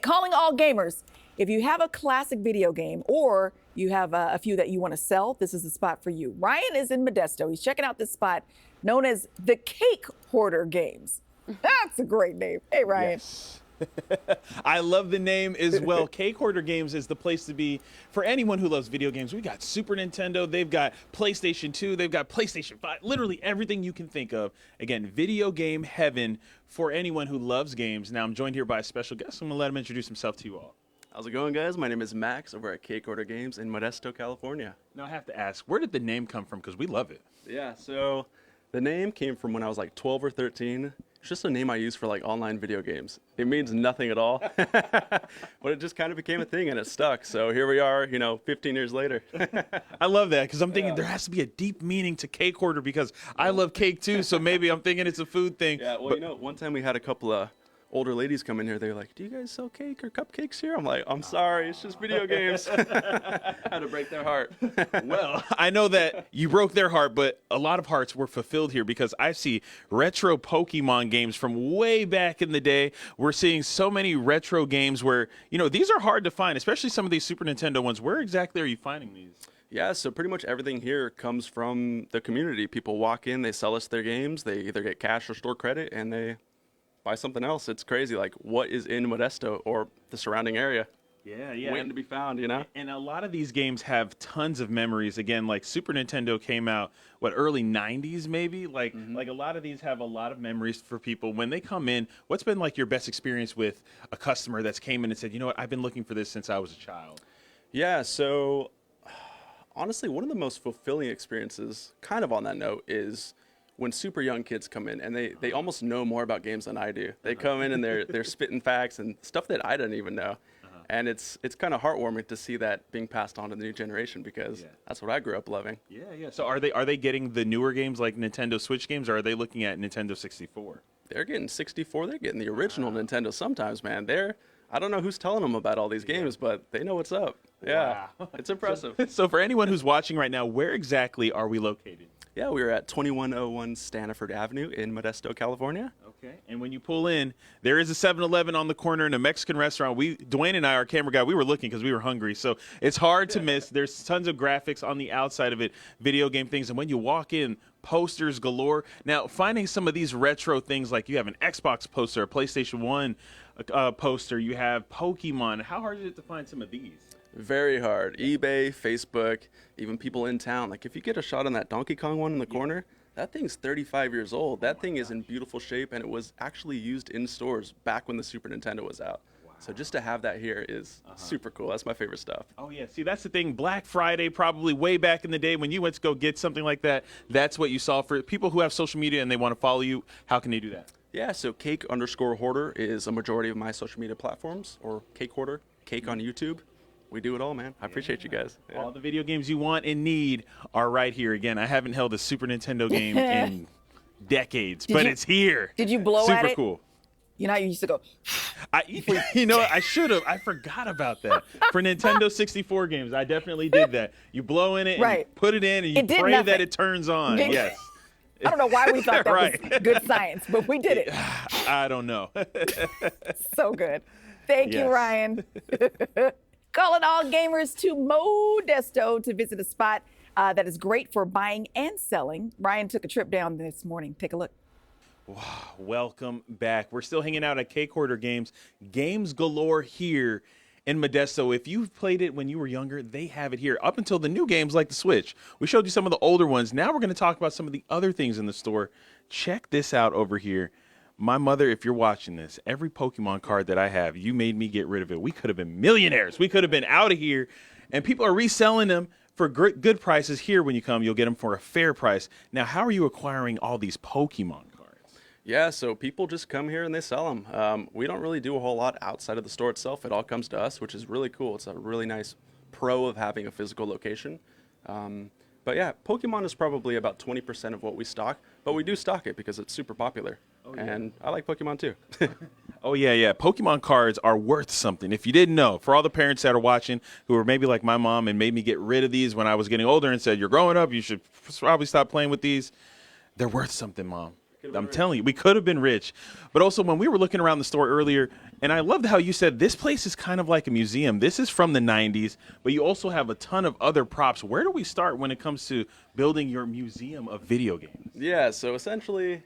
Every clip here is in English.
calling all gamers. If you have a classic video game or you have a few that you want to sell, this is the spot for you. Ryan is in Modesto. He's checking out this spot known as the CakeHoarder Games. That's a great name. Hey, Ryan. Yes. I love the name as well. CakeHoarder Games is the place to be for anyone who loves video games. We got Super Nintendo, they've got PlayStation 2, they've got PlayStation 5, literally everything you can think of. Again, video game heaven for anyone who loves games. Now I'm joined here by a special guest. I'm gonna let him introduce himself to you all. How's it going, guys? My name is Max over at CakeHoarder Games in Modesto, California. Now I have to ask, where did the name come from? Because we love it. Yeah, so the name came from when I was like 12 or 13. It's just a name I use for like online video games. It means nothing at all, but it just kind of became a thing and it stuck. So here we are, 15 years later. I love that because I'm thinking there has to be a deep meaning to CakeHoarder because I love cake too. So maybe I'm thinking it's a food thing. Yeah, well, one time we had a couple of older ladies come in here. They were like, "Do you guys sell cake or cupcakes here?" I'm like, "I'm sorry, it's just video games." Had to break their heart. Well, I know that you broke their heart, but a lot of hearts were fulfilled here because I see retro Pokemon games from way back in the day. We're seeing so many retro games where, these are hard to find, especially some of these Super Nintendo ones. Where exactly are you finding these? Yeah, so pretty much everything here comes from the community. People walk in, they sell us their games, they either get cash or store credit, and they buy something else. It's crazy, like what is in Modesto or the surrounding area. Yeah. Waiting to be found, And a lot of these games have tons of memories. Again, like Super Nintendo came out, early 90s maybe? Like a lot of these have a lot of memories for people. When they come in, what's been like your best experience with a customer that's came in and said, you know what, I've been looking for this since I was a child? Yeah, so honestly, one of the most fulfilling experiences, kind of on that note, is when super young kids come in and they almost know more about games than I do. They come in and they're spitting facts and stuff that I didn't even know. And it's kind of heartwarming to see that being passed on to the new generation because that's what I grew up loving. Yeah. So are they getting the newer games like Nintendo Switch games, or are they looking at Nintendo 64? They're getting 64. They're getting the original Nintendo sometimes, man. I don't know who's telling them about all these games, but they know what's up. Yeah, wow. It's impressive. So for anyone who's watching right now, where exactly are we located? Yeah, we are at 2101 Stanford Avenue in Modesto, California. Okay. And when you pull in, there is a 7-Eleven on the corner and a Mexican restaurant. Dwayne and I, our camera guy, we were looking because we were hungry. So it's hard to miss. There's tons of graphics on the outside of it, video game things. And when you walk in, posters galore. Now, finding some of these retro things, like you have an Xbox poster, a PlayStation 1 poster, you have Pokemon. How hard is it to find some of these? Very hard. eBay, Facebook, even people in town. Like if you get a shot on that Donkey Kong one in the corner, that thing's 35 years old. That thing is in beautiful shape, and it was actually used in stores back when the Super Nintendo was out. Wow. So just to have that here is super cool. That's my favorite stuff. Oh, yeah. See, that's the thing. Black Friday, probably way back in the day when you went to go get something like that, that's what you saw. For people who have social media and they want to follow you, how can they do that? Yeah, so Cake_Hoarder is a majority of my social media platforms, or CakeHoarder, Cake on YouTube. We do it all, man. I appreciate you guys. Yeah. All the video games you want and need are right here. Again, I haven't held a Super Nintendo game in decades, but it's here. Did you blow Super at it? Super cool. You know how you used to go. I should have. I forgot about that. For Nintendo 64 games, I definitely did that. You blow in it and you put it in and you pray that it turns on. Yes. I don't know why we thought that was good science, but we did it. I don't know. So good. Thank you, Ryan. Calling all gamers to Modesto to visit a spot that is great for buying and selling. Ryan took a trip down this morning. Take a look. Wow, welcome back. We're still hanging out at CakeHoarder Games. Games galore here in Modesto. If you've played it when you were younger, they have it here. Up until the new games like the Switch. We showed you some of the older ones. Now we're going to talk about some of the other things in the store. Check this out over here. My mother, if you're watching this, every Pokemon card that I have, you made me get rid of it. We could have been millionaires. We could have been out of here. And people are reselling them for good prices. Here, when you come, you'll get them for a fair price. Now, how are you acquiring all these Pokemon cards? Yeah, so people just come here and they sell them. We don't really do a whole lot outside of the store itself. It all comes to us, which is really cool. It's a really nice pro of having a physical location. But yeah, Pokemon is probably about 20% of what we stock, but we do stock it because it's super popular. Oh, yeah. And I like Pokemon too. Oh, yeah. Pokemon cards are worth something. If you didn't know, for all the parents that are watching who are maybe like my mom and made me get rid of these when I was getting older and said, you're growing up, you should probably stop playing with these. They're worth something, Mom. I'm telling you, we could have been rich. But also, when we were looking around the store earlier, and I loved how you said this place is kind of like a museum. This is from the 90s, but you also have a ton of other props. Where do we start when it comes to building your museum of video games? Yeah, so essentially,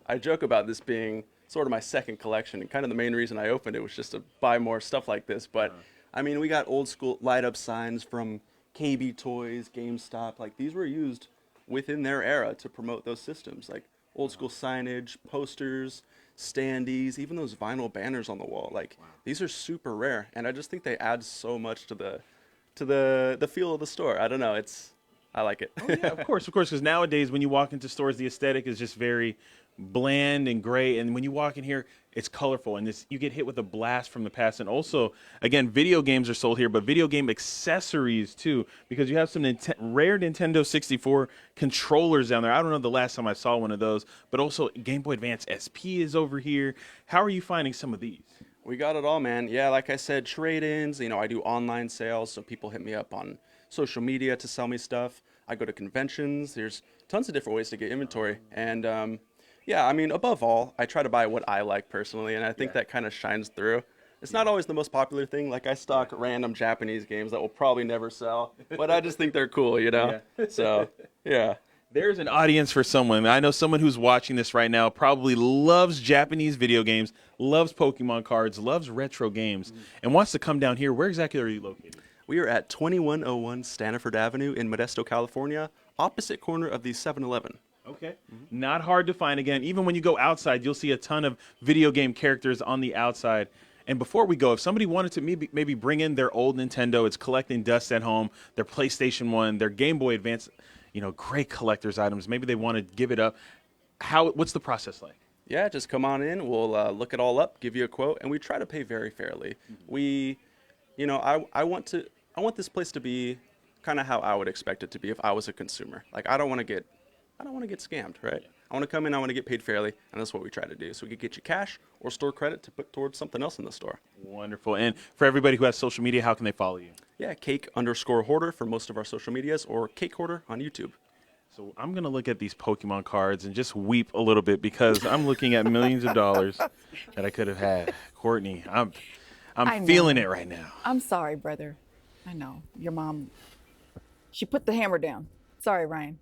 I joke about this being sort of my second collection, and kind of the main reason I opened it was just to buy more stuff like this. But I mean, we got old school light up signs from KB Toys, GameStop. Like, these were used within their era to promote those systems. Like old school signage, posters, standees, even those vinyl banners on the wall. Like, these are super rare, and I just think they add so much to the feel of the store. I don't know, I like it. Oh, yeah, of course, because nowadays when you walk into stores, the aesthetic is just very bland and gray, and when you walk in here, it's colorful, and you get hit with a blast from the past. And also, again, video games are sold here, but video game accessories too, because you have some rare Nintendo 64 controllers down there. I don't know the last time I saw one of those, but also Game Boy Advance SP is over here. How are you finding some of these? We got it all, man. Yeah, like I said, trade-ins. You know, I do online sales, so people hit me up on social media to sell me stuff. I go to conventions. There's tons of different ways to get inventory. And yeah, I mean, above all, I try to buy what I like personally, and I think that kind of shines through. It's not always the most popular thing. Like, I stock random Japanese games that will probably never sell, but I just think they're cool, you know? So, yeah. There's an audience for someone. I know someone who's watching this right now probably loves Japanese video games, loves Pokemon cards, loves retro games, and wants to come down here. Where exactly are you located? We are at 2101 Stanford Avenue in Modesto, California, opposite corner of the 7-Eleven. Okay. Not hard to find. Again, even when you go outside, you'll see a ton of video game characters on the outside. And before we go, if somebody wanted to maybe bring in their old Nintendo, it's collecting dust at home, their PlayStation 1, their Game Boy Advance, great collector's items. Maybe they want to give it up. What's the process like? Yeah, just come on in. We'll look it all up, give you a quote, and we try to pay very fairly. I want this place to be kind of how I would expect it to be if I was a consumer. Like, I don't want to get scammed, right? I want to come in, I want to get paid fairly, and that's what we try to do. So we could get you cash or store credit to put towards something else in the store. Wonderful. And for everybody who has social media, how can they follow you? Yeah, Cake_Hoarder for most of our social medias, or CakeHoarder on YouTube. So I'm going to look at these Pokemon cards and just weep a little bit because I'm looking at millions of dollars that I could have had. Courtney, I'm feeling it right now. I'm sorry, brother. I know. Your mom, she put the hammer down. Sorry, Ryan.